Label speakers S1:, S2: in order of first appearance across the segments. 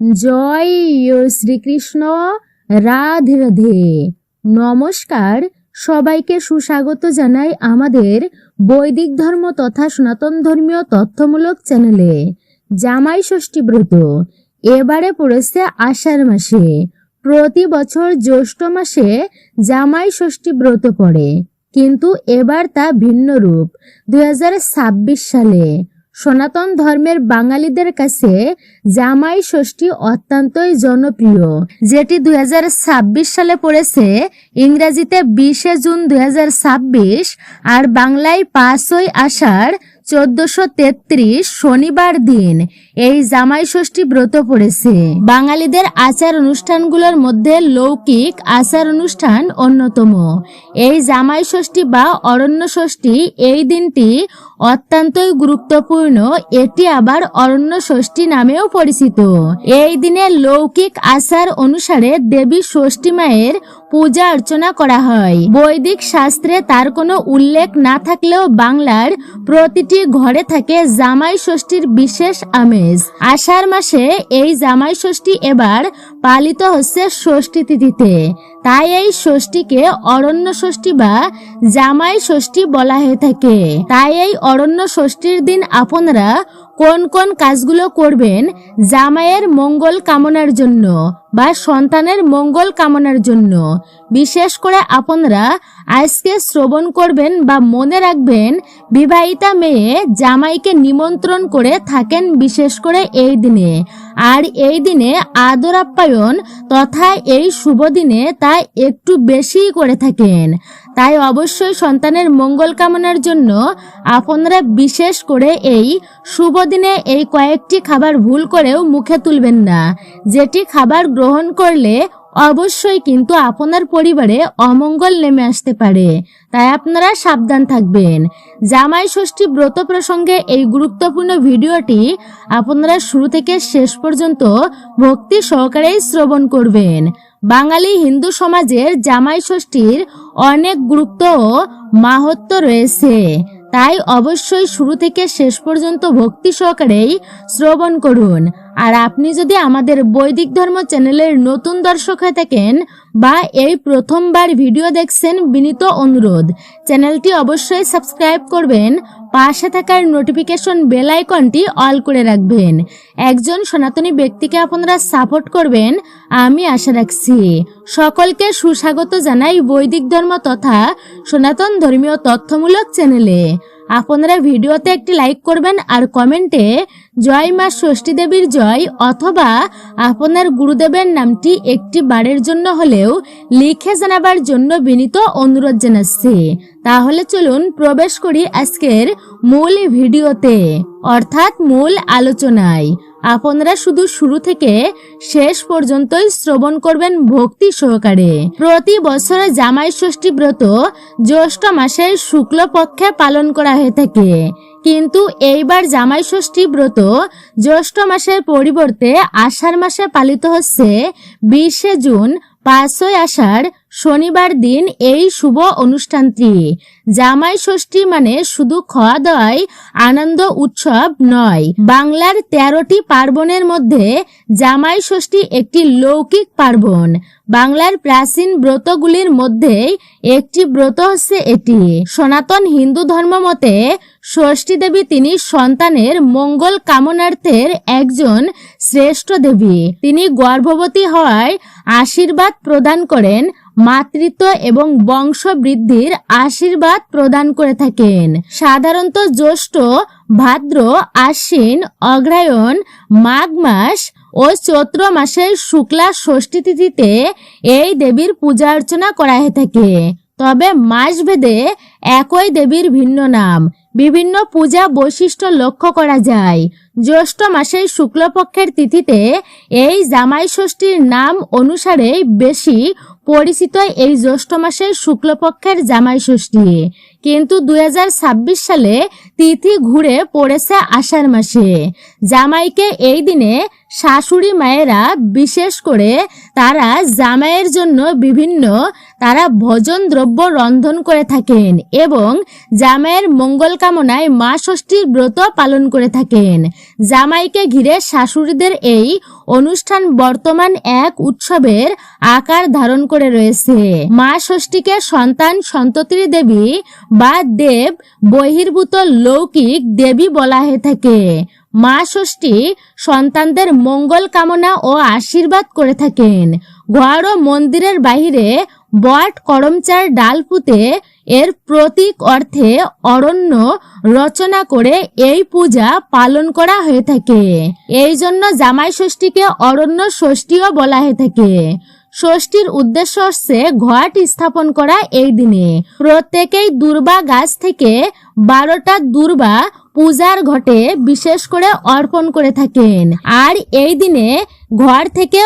S1: জয় শ্রীকৃষ্ণ। রাধে রাধে। নমস্কার, সবাইকে সুস্বাগত জানাই আমাদের বৈদিক ধর্ম তথা সনাতন ধর্মীয় তথ্যমূলক চ্যানেলে। জামাই ষষ্ঠী ব্রত এবারে পড়েছে আষাঢ় মাসে। প্রতি বছর জ্যৈষ্ঠ মাসে জামাই ষষ্ঠী ব্রত পড়ে, কিন্তু এবার তা ভিন্ন রূপ। 2026 সালে সনাতন ধর্মের বাঙালিদের কাছে জামাই ষষ্ঠী অত্যন্তই জনপ্রিয়, যেটি 2026 সালে পড়েছে ইংরেজিতে 20 জুন 2026 আর বাংলায় 5ই আষাঢ় 1433 শনিবার দিন এই জামাই ষষ্ঠী ব্রত পড়েছে। বাঙালিদের আচার অনুষ্ঠানগুলোর মধ্যে লৌকিক আচার অনুষ্ঠান অন্যতম। এই জামাই ষষ্ঠী বা অরণ্য ষষ্ঠী এই দিনটি অত্যন্তই গুরুত্বপূর্ণ। এটি আবার অরণ্য ষষ্ঠী নামেও পরিচিত। এই দিনে লৌকিক আচার অনুসারে দেবী ষষ্ঠী মায়ের পূজা অর্চনা করা হয়। বৈদিক শাস্ত্রে তার কোনো উল্লেখ না থাকলেও বাংলার প্রতিটি ঘরে থাকে জামাই ষষ্ঠীর বিশেষ আমেজ। আষাঢ় মাসে এই জামাই ষষ্ঠী এবার পালিত হচ্ছে ষষ্ঠী তিথিতে, তাই এই ষষ্ঠীকে অরণ্য ষষ্ঠী বা জামাই ষষ্ঠী বলা হয়ে থাকে। তাই এই অরণ্য ষষ্ঠীর দিন আপনারা কোন কোন কাজগুলো করবেন জামাইয়ের মঙ্গল কামনার জন্য বা সন্তানের মঙ্গল কামনার জন্য, বিশেষ করে আপনারা আজকে শ্রবণ করবেন বা মনে রাখবেন। বিবাহিতা মেয়ে জামাইকে নিমন্ত্রণ করে থাকেন বিশেষ করে এই দিনে, আর এই দিনে আদর আপ্যায়ন তথা এই শুভ দিনে তা একটু বেশি করে থাকেন। তাই অবশ্যই সন্তানের মঙ্গল কামনার জন্য আপনারা বিশেষ করে এই শুভ দিনে এই কয়েকটি খাবার ভুল করেও মুখে তুলবেন না, যেটি খাবার গ্রহণ করলে অবশ্যই কিন্তু আপনার পরিবারে অমঙ্গল নেমে আসতে পারে। তাই আপনারা সাবধান থাকবেন। জামাই ষষ্ঠী ব্রত প্রসঙ্গে এই গুরুত্বপূর্ণ ভিডিওটি আপনারা শুরু থেকে শেষ পর্যন্ত ভক্তি সহকারেই শ্রবণ করবেন। বাঙালি হিন্দু সমাজের জামাই ষষ্ঠীর অনেক গুরুত্ব ও মাহাত্ম্য রয়েছে, তাই অবশ্যই শুরু থেকে শেষ পর্যন্ত ভক্তি সহকারেই শ্রবণ করুন। আর আপনি যদি আমাদের বৈদিক ধর্ম চ্যানেলের নতুন দর্শক হয়ে থাকেন বা এই প্রথমবার ভিডিও দেখছেন, বিনীত অনুরোধ চ্যানেলটি অবশ্যই সাবস্ক্রাইব করবেন, পাশে থাকার নোটিফিকেশন বেল আইকনটি অল করে রাখবেন। একজন সনাতনী ব্যক্তিকে আপনারা সাপোর্ট করবেন আমি আশা রাখছি। সকলকে সুস্বাগত জানাই বৈদিক ধর্ম তথা সনাতন ধর্মীয় তথ্যমূলক চ্যানেলে। আপনারা ভিডিওতে একটি লাইক করবেন আর কমেন্টে জয় মা ষষ্ঠী দেবীর জয় অথবা আপনার গুরুদেবের নামটি একটি বারের জন্য হলেও লিখে জানাবার জন্য বিনীত অনুরোধ জানাচ্ছি। তাহলে চলুন প্রবেশ করি আজকের মূল ভিডিওতে, অর্থাৎ মূল আলোচনায়। আপনারা শুধু শুরু থেকে শেষ পর্যন্তই শ্রবণ করবেন ভক্তি সহকারে। প্রতি বছরে জামাই ষষ্ঠী ব্রত জ্যৈষ্ঠ মাসের শুক্লপক্ষে পালন করা হয়ে থাকে, কিন্তু এইবার জামাই ষষ্ঠী ব্রত জ্যৈষ্ঠ মাসের পরিবর্তে আষাঢ় মাসে পালিত হচ্ছে 20 জুন 5ই আষাঢ় শনিবার দিন এই শুভ অনুষ্ঠানটি। জামাই ষষ্ঠী মানে শুধু খাওয়া দাওয়াই আনন্দ উৎসব নয়। বাংলার 13টি পার্বণের মধ্যে জামাই ষষ্ঠী একটি লৌকিক পার্বণ। বাংলার প্রাচীন ব্রতগুলির মধ্যে একটি ব্রত হচ্ছে এটি। সনাতন হিন্দু ধর্ম মতে ষষ্ঠী দেবী তিনি সন্তানের মঙ্গল কামনার্থের একজন শ্রেষ্ঠ দেবী। তিনি গর্ভবতী হওয়ায় আশীর্বাদ প্রদান করেন, মাতৃত্ব এবং বংশ বৃদ্ধির আশীর্বাদ প্রদান করে থাকেন। সাধারণত জ্যৈষ্ঠ, ভাদ্র, আশ্বিন, অগ্রহায়ণ, মাঘ মাস ও চৈত্র মাসের শুক্লা ষষ্ঠী তিথিতে এই দেবীর পূজা অর্চনা করা হয়ে থাকে। তবে মাসভেদে একই দেবীর ভিন্ন নাম, বিভিন্ন পূজা বৈশিষ্ট্য লক্ষ্য করা যায়। জ্যৈষ্ঠ মাসের শুক্লপক্ষের তিথিতে এই জামাই ষষ্ঠীর নাম অনুসারে বেশি পরিচিত এই জ্যৈষ্ঠ মাসের শুক্লপক্ষের জামাই ষষ্ঠী, কিন্তু 2026 সালে তিথি ঘুরে পড়েছে আষাঢ় মাসে। জামাইকে এই দিনে শাশুড়ি মায়েরা বিশেষ করে তারা জামাইয়ের জন্য বিভিন্ন ভোজন দ্রব্য রন্ধন করে থাকেন এবং জামাইয়ের মঙ্গল কামনায় মা ষষ্ঠীর ব্রত পালন করে থাকেন। জামাইকে ঘিরে শাশুড়িদের এই অনুষ্ঠান বর্তমান এক উৎসবের আকার ধারণ করে রয়েছে। মা ষষ্ঠীকে সন্তান সন্ততির দেবী বা দেব বহির্ভূত লৌকিক দেবী বলা হয়ে থাকে। মা ষষ্ঠী সন্তানদের মঙ্গল কামনা ও আশীর্বাদ করে থাকেন। ঘর ও মন্দিরের বাহিরে বট করমচার ডাল পুঁতে এর প্রতীক অর্থে অরণ্য রচনা করে এই পূজা পালন করা হয়ে থাকে। এই জন্য জামাই ষষ্ঠীকে অরণ্য ষষ্ঠীও বলা হয়ে থাকে। ষষ্ঠীর উদ্দেশ্য হচ্ছে ঘট স্থাপন করা। এই দিনে প্রত্যেকেই দুর্বা গাছ থেকে 12টা দুর্বা পূজার ঘটে বিশেষ করে অর্পণ করে থাকেন। আর এই দিনে ঘর থেকে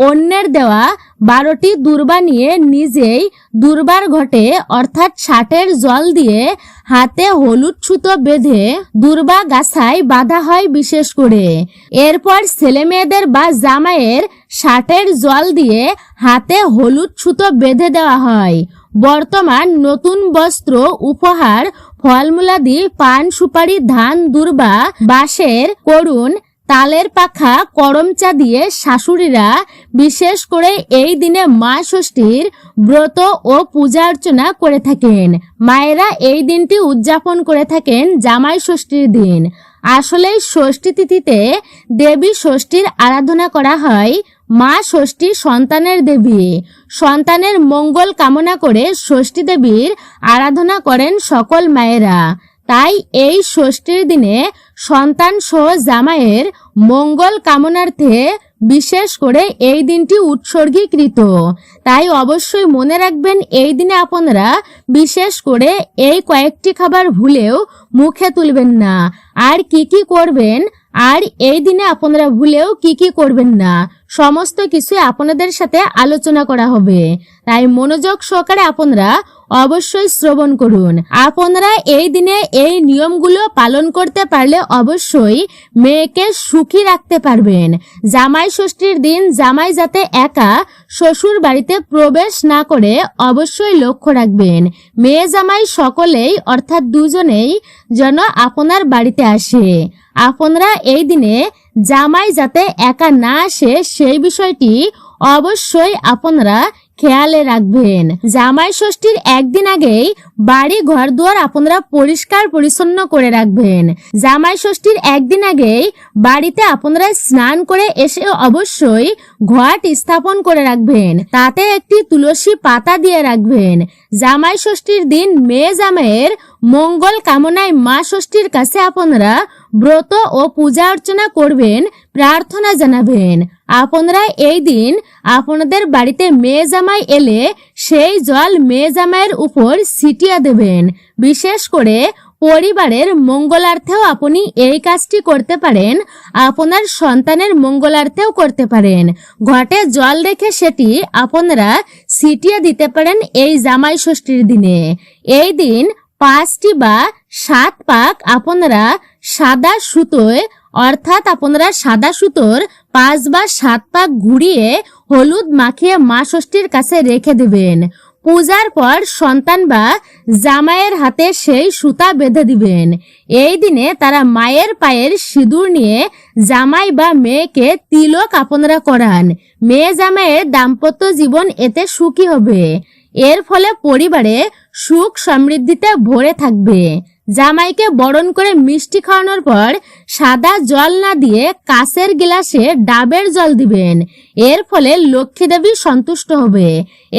S1: অন্যের দেওয়া 12টি দুর্বা নিয়ে নিজেই দুর্বার ঘটে অর্থাৎ ষাটের জল দিয়ে হাতে হলুদ সুতো বেঁধে দুর্বা গাছায় বাঁধা হয় বিশেষ করে। এরপর ছেলে মেয়েদের বা জামাইয়ের ষাটের জল দিয়ে হাতে হলুদ সুতো বেঁধে দেওয়া হয়। বর্তমান নতুন বস্ত্র, উপহার, ফলমূলাদি, পান, সুপারি, ধান, দুর্বা, বাঁশের করুণ, তালের পাখা, করমচা দিয়ে শাশুড়িরা বিশেষ করে এই দিনে মা ষষ্ঠীর ব্রত ও পূজা অর্চনা করে থাকেন। মায়েরা এই দিনটি উদযাপন করে থাকেন জামাই ষষ্ঠীর দিন। আসলে ষষ্ঠী তিথিতে দেবী ষষ্ঠীর আরাধনা করা হয়। মা ষষ্ঠী সন্তানের দেবী। সন্তানের মঙ্গল কামনা করে ষষ্ঠী দেবীর আরাধনা করেন সকল মায়েরা। তাই এই ষষ্ঠীর দিনে সন্তান সহ জামাইয়ের মঙ্গল কামনার্থে বিশেষ করে এই দিনটি উৎসর্গীকৃত। তাই অবশ্যই মনে রাখবেন এই দিনে আপনারা বিশেষ করে এই কয়েকটি খাবার ভুলেও মুখে তুলবেন না। আর কি কি করবেন, আর এই দিনে আপনারা ভুলেও কি কি করবেন না, সমস্ত কিছু আপনাদের সাথে আলোচনা করা হবে। তাই মনোযোগ সহকারে আপনারা অবশ্যই শ্রবণ করুন। আপনারা এই দিনে এই নিয়মগুলো পালন করতে পারলে অবশ্যই মেয়েকে সুখী রাখতে পারবেন। জামাই ষষ্ঠীর দিন জামাই যাতে একা শ্বশুর বাড়িতে প্রবেশ না করে অবশ্যই লক্ষ্য রাখবেন। মেয়ে জামাই সকলেই অর্থাৎ দুজনেই যেন আপনার বাড়িতে আসে। আপনারা এই দিনে জামাই যাতে একা না আসে সেই বিষয়টি অবশ্যই আপনারা খেয়ালে রাখবেন। জামাই ষষ্ঠীর একদিন আগেই বাড়ি ঘর দুয়ার আপনারা পরিষ্কার পরিচ্ছন্ন করে রাখবেন। জামাই ষষ্ঠীর একদিন আগেই বাড়িতে আপনারা স্নান করে এসে অবশ্যই ঘট স্থাপন করে রাখবেন। তাতে একটি তুলসী পাতা দিয়ে রাখবেন। জামাই ষষ্ঠীর দিন মেয়ে জামাইয়ের মঙ্গল কামনায় মা ষষ্ঠীর কাছে আপনারা ব্রত ও পূজা অর্চনা করবেন, প্রার্থনা জানাবেন। আপনারা এই দিন আপনাদের বাড়িতে মেয়ে জামাই এলে সেই জল মেয়ে জামাইয়ের উপর ছিটিয়ে দেবেন। বিশেষ করে পরিবারের মঙ্গলার্থেও আপনি এই কাজটি করতে পারেন, আপনার সন্তানের মঙ্গলার্থেও করতে পারেন। ঘটে জল রেখে সেটি আপনারা ছিটিয়ে দিতে পারেন এই জামাই ষষ্ঠীর দিনে। এই দিন 5টি বা 7 পাক আপনারা সাদা সুতোয় অর্থাৎ আপনারা সাদা সুতোর 5 বা 7 পাক ঘুরিয়ে হলুদ মাখিয়ে মা ষষ্ঠীর কাছে রেখে দেবেন। পূজার পর সন্তান বা জামাইয়ের হাতে সেই সুতা বেঁধে দিবেন। এই দিনে তারা মায়ের পায়ের সিঁদুর নিয়ে জামাই বা মেয়েকে তিলক আপনারা করান। মেয়ে জামাইয়ের দাম্পত্য জীবন এতে সুখী হবে। এর ফলে পরিবারে সুখ সমৃদ্ধিতে ভরে থাকবে। জামাইকে বরণ করে মিষ্টি খাওয়ানোর পর সাদা জল না দিয়ে কাঁচের গ্লাসে ডাবের জল দিবেন। এর ফলে লক্ষ্মী দেবী সন্তুষ্ট হবে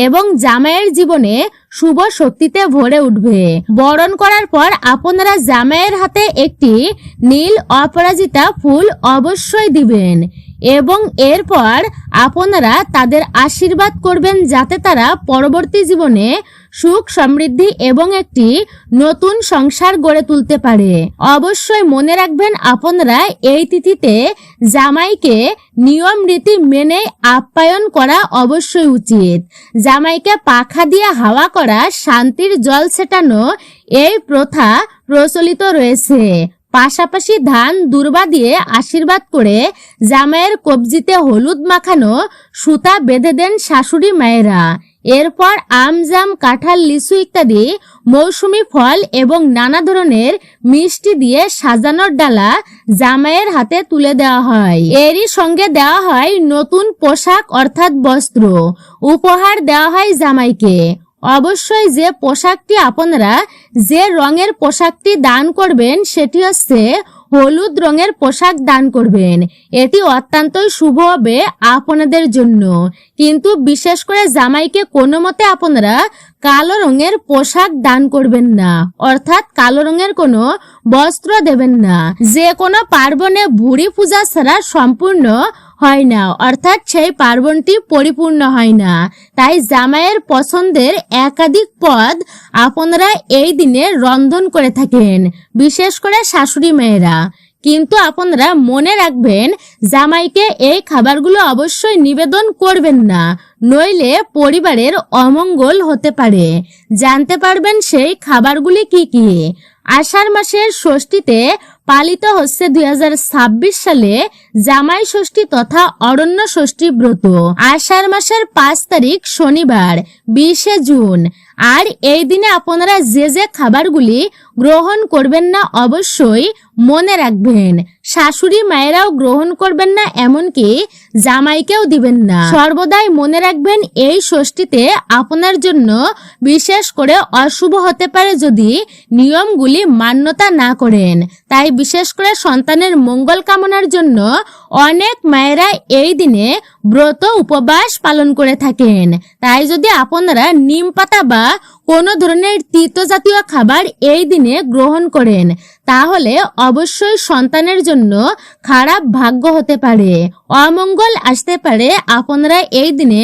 S1: এবং জামাইয়ের জীবনে শুভ শক্তিতে ভরে উঠবে। বরণ করার পর আপনারা জামাইয়ের হাতে একটি নীল অপরাজিতা ফুল অবশ্যই দিবেন এবং এরপর আপনারা তাদের আশীর্বাদ করবেন যাতে তারা পরবর্তী জীবনে সুখ সমৃদ্ধি এবং একটি নতুন সংসার গড়ে তুলতে পারে। অবশ্যই মনে রাখবেন আপনারা এই তিথিতে জামাইকে নিয়ম রীতি মেনে আপ্যায়ন করা অবশ্যই উচিত। জামাইকে পাখা দিয়ে হাওয়া করা, শান্তির জল ছেটানো এই প্রথা প্রচলিত রয়েছে। পাশাপাশি ধান দুর্বা দিয়ে আশীর্বাদ করে জামাইয়ের কবজিতে হলুদ মাখানো সুতা বেঁধে দেন শাশুড়ি মায়েরা। এরপর আম, জাম, কাঁঠাল, লিচু ইত্যাদি মৌসুমী ফল এবং নানা ধরনের মিষ্টি দিয়ে সাজানোর ডালা জামাইয়ের হাতে তুলে দেওয়া হয়। এরই সঙ্গে দেওয়া হয় নতুন পোশাক অর্থাৎ বস্ত্র। উপহার দেওয়া হয় জামাইকে। অবশ্যই যে পোশাকটি আপনারা যে রঙের পোশাকটি দান করবেন সেটি হচ্ছে হলুদ রঙের পোশাক দান করবেন। এটি অত্যন্তই শুভ হবে আপনাদের জন্য। কিন্তু বিশেষ করে জামাইকে কোনো মতে আপনারা কালো রঙের পোশাক দান করবেন না, অর্থাৎ কালো রঙের কোনো বস্ত্র দেবেন না। যে কোনো পার্বণে ভুঁড়ি পূজা ছাড়া সম্পূর্ণ হয় না, অর্থাৎ সেই পার্বণটি পরিপূর্ণ হয় না। তাই জামাইয়ের পছন্দের একাধিক পদ আপনারা এই দিনে রন্ধন করে থাকেন, বিশেষ করে শাশুড়ি মেয়েরা। কিন্তু আপনারা মনে রাখবেন জামাইকে এই খাবারগুলো অবশ্যই নিবেদন করবেন না, নইলে পরিবারের অমঙ্গল হতে পারে। জানতে পারবেন সেই খাবারগুলি কি কি। আষাঢ় মাসের ষষ্ঠীতে পালিত হচ্ছে 2026 সালে জামাই ষষ্ঠী তথা অরণ্য ষষ্ঠী ব্রত। আষাঢ় মাসের 5 তারিখ শনিবার 20 জুন। আর এই দিনে আপনারা যে যে খাবারগুলি গ্রহণ করবেন না অবশ্যই মনে রাখবেন। শাশুড়ি মায়েরাও গ্রহণ করবেন না, এমনকি জামাইকেও দিবেন না। সর্বদাই মনে রাখবেন এই ষষ্ঠীতে আপনার জন্য বিশেষ করে অশুভ হতে পারে যদি নিয়মগুলি মান্যতা না করেন। তাই বিশেষ করে সন্তানের মঙ্গল কামনার জন্য অনেক মায়েরা এই দিনে ব্রত উপবাস পালন করে থাকেন। তাই যদি আপনারা নিম পাতা বা কোনো ধরনের তিতো জাতীয় খাবার এই দিনে গ্রহণ করেন তাহলে অবশ্যই সন্তানের জন্য খারাপ ভাগ্য হতে পারে, অমঙ্গল আসতে পারে। আপনারা এই দিনে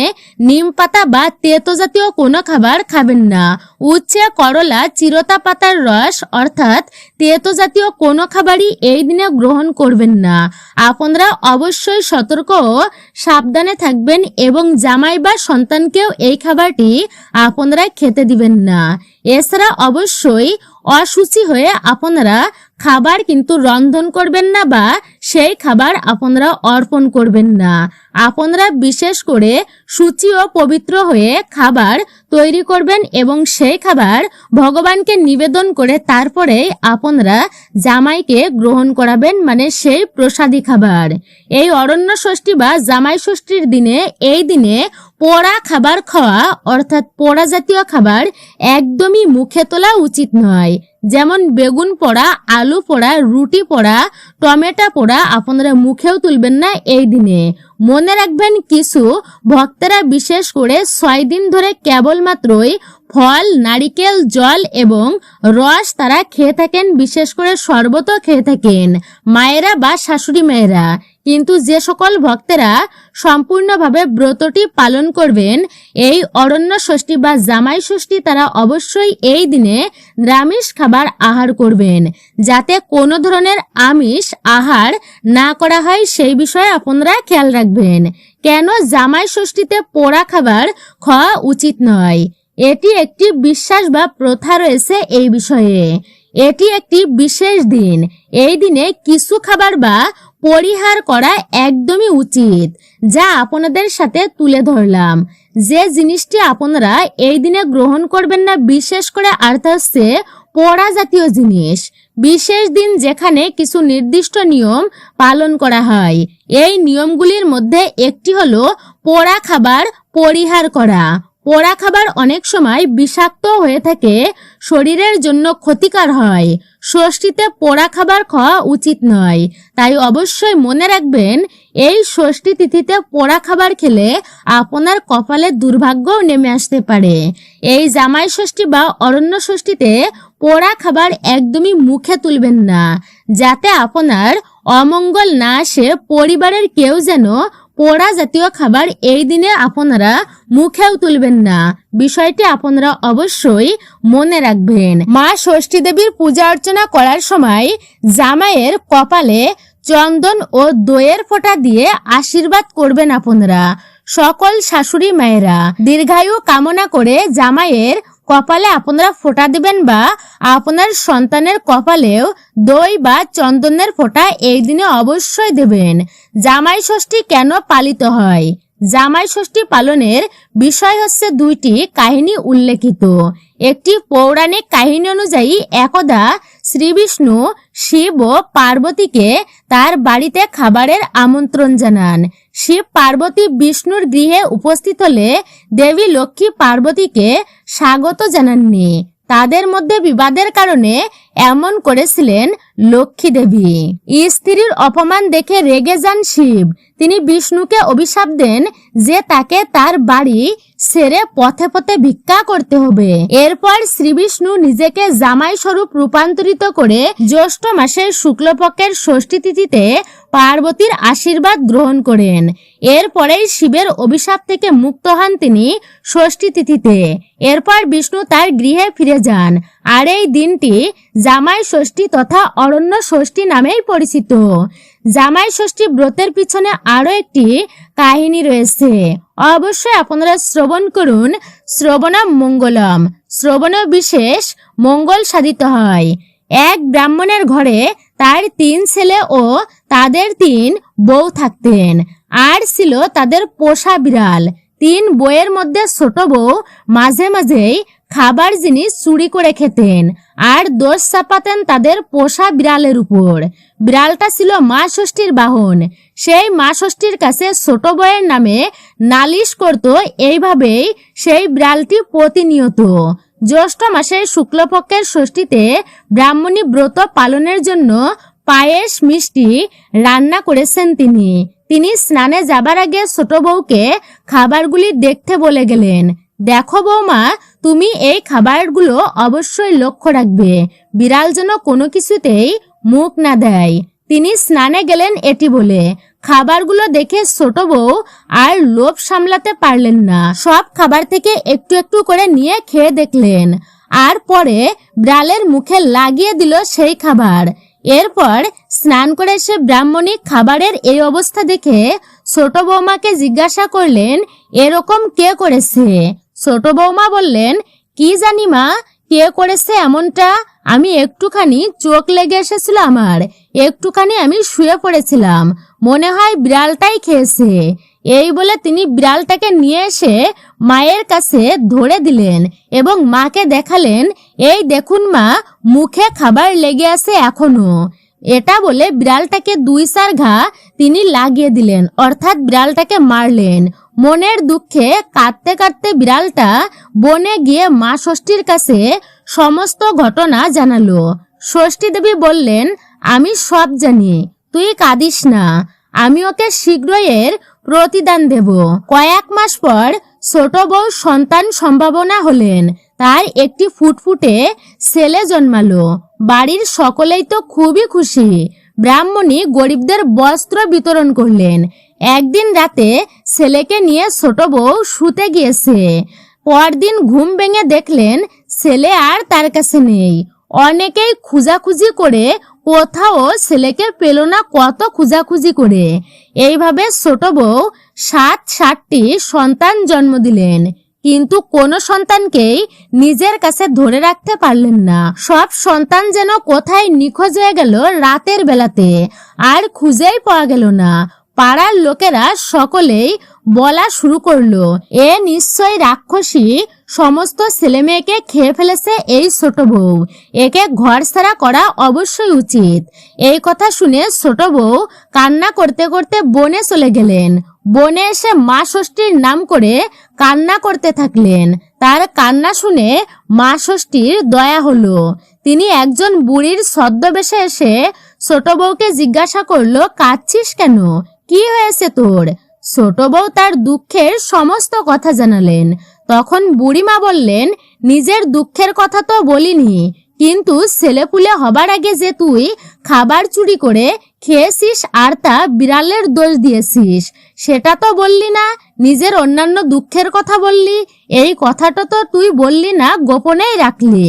S1: নিম পাতা বা তেতো জাতীয় কোনো খাবার খাবেন না। উচ্ছে, করলা, চিরতা পাতার রস অর্থাৎ তেতো জাতীয় কোনো খাবারই এই দিনে গ্রহণ করবেন না। আপনারা অবশ্যই সতর্ক ও সাবধানে থাকবেন এবং জামাই বা সন্তানকেও এই খাবারটি আপনারা খেতে দিবেন না। এছাড়া অবশ্যই অসুচি হয়ে আপনারা খাবার কিন্তু রন্ধন করবেন না বা সেই খাবার আপনারা অর্পণ করবেন না। আপনারা বিশেষ করে শুচি ও পবিত্র হয়ে খাবার তৈরি করবেন এবং সেই খাবার ভগবানকে নিবেদন করে তারপরে আপনারা জামাইকে গ্রহণ করাবেন, মানে সেই প্রসাদী খাবার। এই অরণ্য ষষ্ঠী বা জামাই ষষ্ঠীর দিনে এই দিনে পোড়া খাবার খাওয়া অর্থাৎ পোড়া জাতীয় খাবার একদমই মুখে তোলা উচিত নয়। যেমন বেগুন পোড়া, আলু পোড়া, রুটি পোড়া, টমেটো পোড়া আপনারা মুখেও তুলবেন না এই দিনে। মনে রাখবেন কিছু ভক্তরা বিশেষ করে 6 দিন ধরে কেবলমাত্রই ফল, নারিকেল, জল এবং রস তারা খেয়ে থাকেন, বিশেষ করে শরবতও খেয়ে থাকেন মায়েরা বা শাশুড়ি মায়েরা। কিন্তু যে সকল ভক্তেরা সম্পূর্ণভাবে ব্রতটি পালন করবেন এই অরণ্য ষষ্ঠী বা জামাই ষষ্ঠী, তারা অবশ্যই এই দিনে নিরামিষ খাবার আহার করবেন, যাতে কোনো ধরনের আমিষ আহার না করা হয় সেই বিষয়ে আপনারা খেয়াল রাখবেন। কেন জামাই ষষ্ঠীতে পোড়া খাবার খাওয়া উচিত নয়? এটি একটি বিশ্বাস বা প্রথা রয়েছে এই বিষয়ে। এটি একটি বিশেষ দিন। এই দিনে কিছু খাবার বা পরিহার করা একদমই উচিত, যা আপনাদের সাথে তুলে ধরলাম। যে জিনিসটি আপনারা এই দিনে গ্রহণ করবেন না বিশেষ করে অর্থ হচ্ছে পোড়া জাতীয় জিনিস। বিশেষ দিন যেখানে কিছু নির্দিষ্ট নিয়ম পালন করা হয়, এই নিয়মগুলির মধ্যে একটি হলো পোড়া খাবার পরিহার করা। পোড়া খাবার অনেক সময় বিষাক্ত হয়ে থাকে, শরীরের জন্য ক্ষতিকর হয়। ষষ্ঠীতে পোড়া খাবার খাওয়া উচিত নয়। তাই অবশ্যই মনে রাখবেন এই ষষ্ঠী তিথিতে পোড়া খাবার খেলে আপনার কপালে দুর্ভাগ্যও নেমে আসতে পারে। এই জামাই ষষ্ঠী বা অরণ্য ষষ্ঠীতে পোড়া খাবার একদমই মুখে তুলবেন না, যাতে আপনার অমঙ্গল না আসে। পরিবারের কেউ যেন পোড়া জাতীয় খাবার এই দিনে আপনারা মুখেও তুলবেন না, বিষয়টি আপনারা অবশ্যই মনে রাখবেন। মা ষষ্ঠী দেবীর পূজা অর্চনা করার সময় জামাইয়ের কপালে চন্দন ও দইয়ের ফোঁটা দিয়ে আশীর্বাদ করবেন আপনারা। সকল শাশুড়ি মায়েরা দীর্ঘায়ু কামনা করে জামাইয়ের কপালে আপনারা ফোঁটা দিবেন বা আপনার সন্তানের কপালেও দই বা চন্দনের ফোঁটা এই দিনে অবশ্যই দেবেন। জামাই ষষ্ঠী কেন পালিত হয়? জামাই ষষ্ঠী পালনের বিষয় হচ্ছে দুইটি কাহিনী উল্লেখিত। একটি পৌরাণিক কাহিনী অনুযায়ী একদা শ্রীবিষ্ণু শিব ও পার্বতীকে তার বাড়িতে খাবারের আমন্ত্রণ জানান। শিব পার্বতী বিষ্ণুর গৃহে উপস্থিত হলে দেবী লক্ষ্মী পার্বতীকে স্বাগত জানাননি। তাদের মধ্যে বিবাদের কারণে এমন করেছিলেন লক্ষ্মী দেবী। স্ত্রীর অপমান দেখে রেগে যান শিব। তিনি বিষ্ণুকে অভিশাপ দেন যে তাকে তার বাড়ি ছেড়ে পথে পথে ভিক্ষা করতে হবে। এরপর শ্রীবিষ্ণু নিজেকে জামাই স্বরূপ রূপান্তরিত করে জ্যৈষ্ঠ মাসের শুক্লপক্ষের ষষ্ঠী তিথিতে পার্বতীর আশীর্বাদ গ্রহণ করেন। এরপরেই শিবের অভিশাপ থেকে মুক্ত হন তিনি ষষ্ঠী তিথিতে। এরপর বিষ্ণু তার গৃহে ফিরে যান। আর এই দিনটি জামাই ষষ্ঠী তথা অরণ্য ষষ্ঠী নামেই পরিচিত। জামাই ষষ্ঠী ব্রতের পিছনে আরো একটি কাহিনী রয়েছে, অবশ্যই আপনারা শ্রবণ করুন। শ্রবণম মঙ্গলম, শ্রবণ বিশেষ মঙ্গল সাধিত হয়। এক ব্রাহ্মণের ঘরে তার 3 ছেলে ও তাদের 3 বউ থাকতেন। আর ছিল তাদের পোষা বিড়াল। 3 বউয়ের মধ্যে ছোট বউ মাঝে মাঝেই খাবার জিনিস চুরি করে খেতেন আর দোষ চাপাতেন তাদের পোষা বিড়ালের উপর। বিড়ালটা ছিল মা ষষ্ঠীর বাহন। সেই মা ষষ্ঠীর কাছে ছোট বউয়ের নামে নালিশ করত। এইভাবেই সেই বিড়ালটি প্রতিনিয়ত জ্যৈষ্ঠ মাসের শুক্লপক্ষের ষষ্ঠীতে ব্রাহ্মণী ব্রত পালনের জন্য পায়েস মিষ্টি রান্না করেছেন তিনি স্নানে যাবার আগে ছোট বউকে খাবারগুলি দেখতে বলে গেলেন। দেখো বৌমা, তুমি এই খাবারগুলো অবশ্যই লক্ষ্য রাখবে, বিড়াল যেন কোনো কিছুতেই মুখ না দেয়। তিনি স্নানে গেলেন এটি বলে। খাবারগুলো দেখে ছোট বউ আর লোভ সামলাতে পারলেন না। সব খাবার থেকে একটু একটু করে নিয়ে খেয়ে দেখলেন আর পরে বিড়ালের মুখে লাগিয়ে দিল সেই খাবার। এরপর স্নান করে এসে ব্রাহ্মণী খাবারের এই অবস্থা দেখে ছোট বৌমাকে জিজ্ঞাসা করলেন, এরকম কে করেছে? ছোট বৌমা বললেন, কি জানি মা, কে করেছে এমনটা? আমি একটুখানি চোখ লেগে এসেছিল আমার, একটুখানি আমি শুয়ে পড়েছিলাম, মনে হয় বিড়ালটাই খেয়েছে। এই বলে তিনি বিড়ালটাকে নিয়ে এসে মায়ের কাছে ধরে দিলেন এবং মাকে দেখালেন, এই দেখুন মা, মুখে খাবার লেগে আছে এখনো। এটা বলে বিড়ালটাকে 2-4 ঘা তিনি লাগিয়ে দিলেন, অর্থাৎ বিড়ালটাকে মারলেন। মনের দুঃখে কাঁদতে কাঁদতে বিড়ালটা বনে গিয়ে মা ষষ্ঠীর কাছে সমস্ত ঘটনা জানালো। ষষ্ঠী দেবী বললেন, আমি সব জানি, তুই কাঁদিস না, আমি ওকে শীঘ্রই এর প্রতিদান দেব। কয়েক মাস পর ছোট বউ সন্তান সম্ভাবনা হলেন। তার একটি ফুটফুটে ছেলে জন্মালো। বাড়ির সকলেই তো খুবই খুশি। ব্রাহ্মণী গরিবদের বস্ত্র বিতরণ করলেন। একদিন রাতে ছেলেকে নিয়ে ছোট বউ শুতে গিয়েছে। পরদিন ঘুম ভেঙে দেখলেন ছেলে আর তার কাছে নেই। অনেকেই খুঁজাখুঁজি করে কোথাও ছেলেকে পেল না, কত খুঁজাখুঁজি করে। এইভাবে ছোট বউ 7টি সন্তান জন্ম দিলেন, কিন্তু কোনো সন্তানকেই নিজের কাছে ধরে রাখতে পারলেন না। সব সন্তান যেন কোথায় নিখোঁজ হয়ে গেল রাতের বেলাতে, আর খুঁজেই পাওয়া গেল না। পাড়ার লোকেরা সকলেই বলা শুরু করলো, এ নিশ্চয় রাক্ষসী সমস্ত ছেলে মেয়েকে খেয়ে ফেলেছে এই ছোট বউ, একে ঘর ছাড়া করা অবশ্যই উচিত। এই কথা শুনে ছোট বউ কান্না করতে করতে বনে চলে গেলেন। বনে এসে মা ষষ্ঠীর নাম করে কান্না করতে থাকলেন। তার কান্না শুনে মা ষষ্ঠীর দয়া হলো। তিনি একজন বুড়ির ছদ্মবেশে এসে ছোট বউকে জিজ্ঞাসা করলো, কাঁদছিস কেন, কি হয়েছে তোর? ছোট বউ তার দুঃখের সমস্ত কথা জানালেন। তখন বুড়িমা বললেন, নিজের দুঃখের কথা তো বলিনি, কিন্তু ছেলেপুলে হবার আগে যে তুই খাবার চুরি করে খেয়েছিস আর তা বিড়ালের দোষ দিয়েছিস, সেটা তো বললি না। নিজের অন্যান্য দুঃখের কথা বললি, এই কথাটা তো তুই বললি না, গোপনেই রাখলি।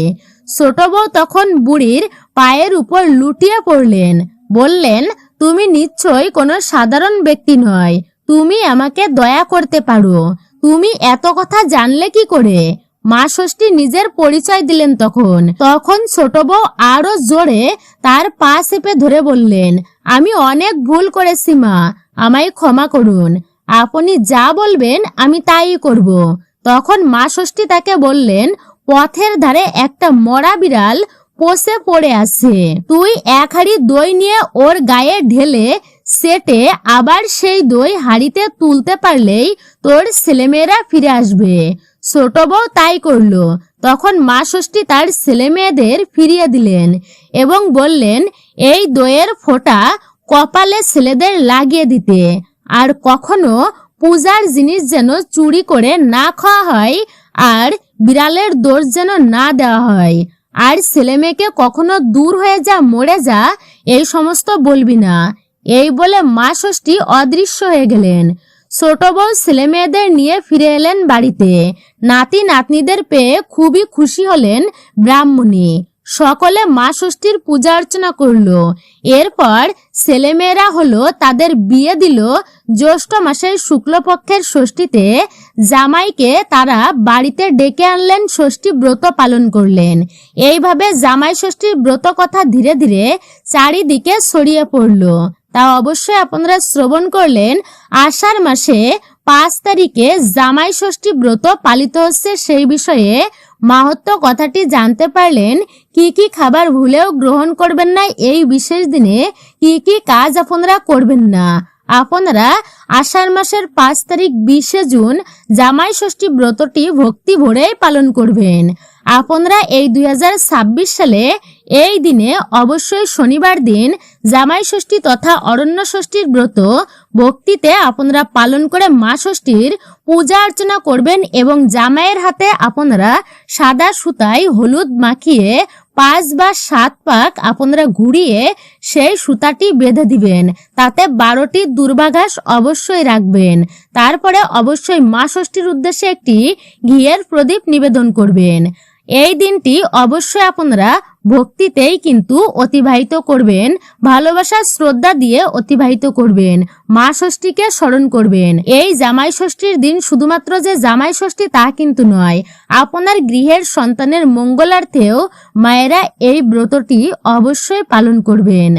S1: ছোট বউ তখন বুড়ির পায়ের উপর লুটিয়ে পড়লেন, বললেন, তুমি নিশ্চয়ই কোনো সাধারণ ব্যক্তি নয়, তুমি আমাকে দয়া করতে পারো, তুমি এত কথা জানলে কি করে? মা ষষ্ঠী নিজের পরিচয় দিলেন। তখন ছোট বউ আরো জোরে তার পা চেপে ধরে বললেন, আমি অনেক ভুল করেছি মা, আমায় ক্ষমা করুন। আপনি যা বলবেন আমি তাই করব। তখন মা ষষ্ঠী তাকে বললেন, পথের ধারে একটা মরা বিড়াল পচে পড়ে আছে, তুই এক হাঁড়ি দই নিয়ে ওর গায়ে ঢেলে সেটে আবার সেই দই হাঁড়িতে তুলতে পারলেই তোর ছেলেমেয়েরা ফিরে আসবে। ছোট বউ তাই করলো। তখন মা ষষ্ঠী তার ছেলে মেয়েদের ফিরিয়ে দিলেন এবং বললেন, এই দইয়ের ফোঁটা কপালে ছেলেদের লাগিয়ে দিতে, আর কখনো পূজার জিনিস যেন চুরি করে না খাওয়া হয়, আর বিড়ালের দোষ যেন না দেওয়া হয়, আর ছেলে মেয়েকে কখনো দূর হয়ে যা, মরে যা, এই সমস্ত বলবি না। এই বলে মা ষষ্ঠী অদৃশ্য হয়ে গেলেন। ছোট বউ ছেলে মেয়েদের নিয়ে ফিরে এলেন বাড়িতে। নাতি নাতনিদের পেয়ে খুবই খুশি হলেন ব্রাহ্মণী। সকলে মা ষষ্ঠীর পূজা অর্চনা করলো। এরপর ছেলেমেয়েরা হলো তাদের বিয়ে দিল জ্যৈষ্ঠ মাসের শুক্লপক্ষের ষষ্ঠীতে। জামাইকে তারা বাড়িতে ডেকে আনলেন, ষষ্ঠী ব্রত পালন করলেন। এইভাবে জামাই ষষ্ঠীর ব্রত কথা ধীরে ধীরে চারিদিকে ছড়িয়ে পড়ল। তা অবশ্যই আপনারা শ্রবণ করলেন। আষাঢ় মাসে 5 তারিখে জামাই ষষ্ঠী ব্রত পালিত হচ্ছে, সেই বিষয়ে মাহাত্ম্য কথাটি জানতে পারলেন। কি কি খাবার ভুলেও গ্রহণ করবেন না, এই বিশেষ দিনে কি কি কাজ আপনারা করবেন না। আপনারা আষাঢ় মাসের 5 তারিখ 20 জুন জামাই ষষ্ঠী ব্রতটি ভক্তি ভরে পালন করবেন। আপনারা এই 2026 সালে এই দিনে অবশ্যই শনিবার দিন জামাই ষষ্ঠী তথা অরণ্য ষষ্ঠীর ব্রত ভক্তিতে আপনারা পালন করে মা ষষ্ঠীর পূজা অর্চনা করবেন এবং জামাইয়ের হাতে আপনারা সাদা সুতায় হলুদ মাখিয়ে 5 বা 7 পাক আপনারা ঘুরিয়ে সেই সুতাটি বেঁধে দিবেন। তাতে 12টি দুর্বাঘাস অবশ্যই রাখবেন। তারপরে অবশ্যই মা ষষ্ঠীর উদ্দেশ্যে একটি ঘিয়ের প্রদীপ নিবেদন করবেন। এই দিনটি অবশ্যই আপনারা ভক্তিতেই কিন্তু অতিবাহিত করবেন, ভালোবাসা শ্রদ্ধা দিয়ে অতিবাহিত করবেন, মা ষষ্ঠীকে স্মরণ করবেন। এই জামাই ষষ্ঠীর দিন শুধুমাত্র যে জামাই ষষ্ঠী তা কিন্তু নয়, আপনার গৃহের সন্তানের মঙ্গলার্থেও মায়েরা এই ব্রতটি অবশ্যই পালন করবেন।